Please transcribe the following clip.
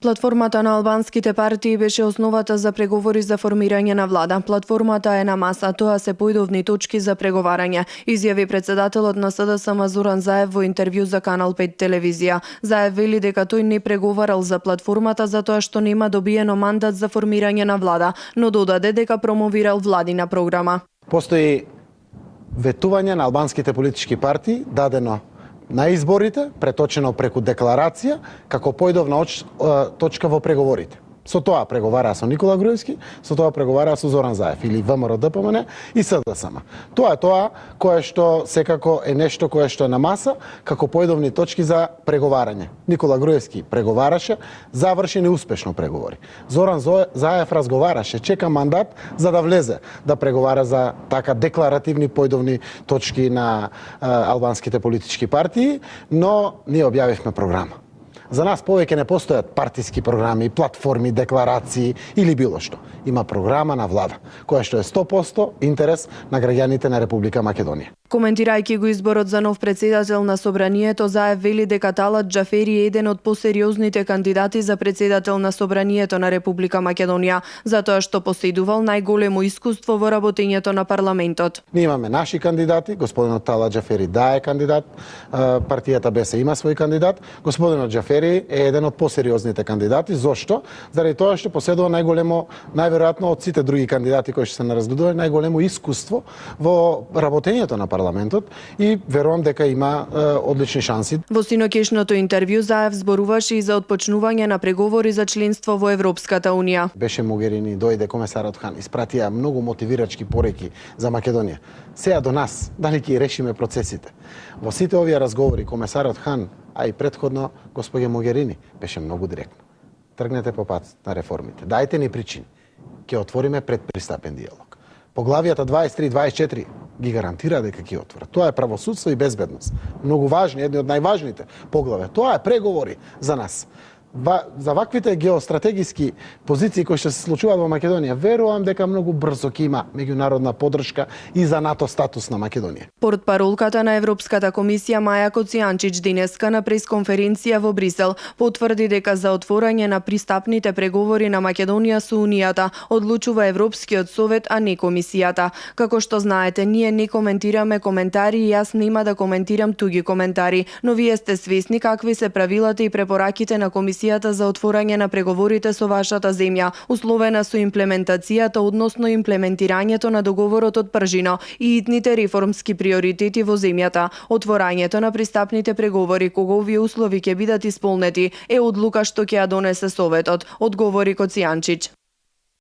Платформата на албанските партии беше основата за преговори за формирање на влада. Платформата е на маса, тоа се поидовни точки за преговарање, изјави председателот на СДСМ Зоран Заев во интервју за Канал 5 телевизија. Заев вели дека тој не преговарал за платформата затоа што нема добиено мандат за формирање на влада, но додаде дека промовирал владина програма. Постои ветување на албанските политички партии дадено на изборите, преточено преку декларација, како поидовна точка во преговорите. Со тоа преговараа со Никола Груевски, со тоа преговараа со Зоран Заев или ВМРО-ДПМН и СДСМ. Тоа е тоа кое што секако е нешто кое што е на маса како поидовни точки за преговарање. Никола Груевски преговараше, заврши неуспешно преговори. Зоран Заев разговараше, чека мандат за да влезе да преговара за така декларативни поидовни точки на албанските политички партии, но ние објавивме програма. За нас повеќе не постојат партиски програми, платформи, декларации или било што. Има програма на влада, која што е 100% интерес на граѓаните на Република Македонија. Коментирајќи го изборот за нов председател на Собранието, Заев вели дека Талат Џафери е еден од посериозните кандидати за председател на Собранието на Република Македонија, затоа што поседувал најголемо искуство во работењето на парламентот. Ние имаме наши кандидати, господинот Талат Џафери е кандидат, партијата БС има свој кандидат, господинот Џафери е еден од посериозните кандидати. Зошто? Заради тоа што поседува најверојатно од сите други кандидати кои што се наразгледува најголемо искуство во работењето на парламентот и верувам дека има одлични шанси. Во синоќешното интервју Заев зборуваше и за отпочнување на преговори за членство во Европската унија. Беше Могерини, дојде комесарот Хан, испратија многу мотивирачки пореки за Македонија. Сега до нас, дали ќе решиме процесите. Во сите овие разговори комесарот Хан, а и претходно госпоѓа Могерини, беше многу директно. Тргнете по пат на реформите. Дајте ни причини. Ќе отвориме предпристапен диалог. Поглавијата 23-24 ги гарантира дека ќе отворат. Тоа е правосудство и безбедност. Многу важни, едни од најважните поглавја. Тоа е преговори за нас. За ваквите геостратегиски позиции кои што се случуваат во Македонија, верувам дека многу брзо ќе има меѓународна поддршка и за НАТО статус на Македонија. Портпаролката на Европската комисија Маја Коцијанчич денеска на пресконференција во Брисел потврди дека за отворање на пристапните преговори на Македонија со Унијата одлучува Европскиот совет, а не комисијата. Како што знаете, ние не коментираме коментари и јас нема да коментирам туги коментари, но вие сте свесни какви се правилата и препораките на комисијата за отворање на преговорите со вашата земја, условена со имплементацијата, односно имплементирањето на договорот од Пржино и итните реформски приоритети во земјата. Отворањето на пристапните преговори кога овие услови ќе бидат исполнети е одлука што ќе ја донесе Советот, одговори Коцијанчич.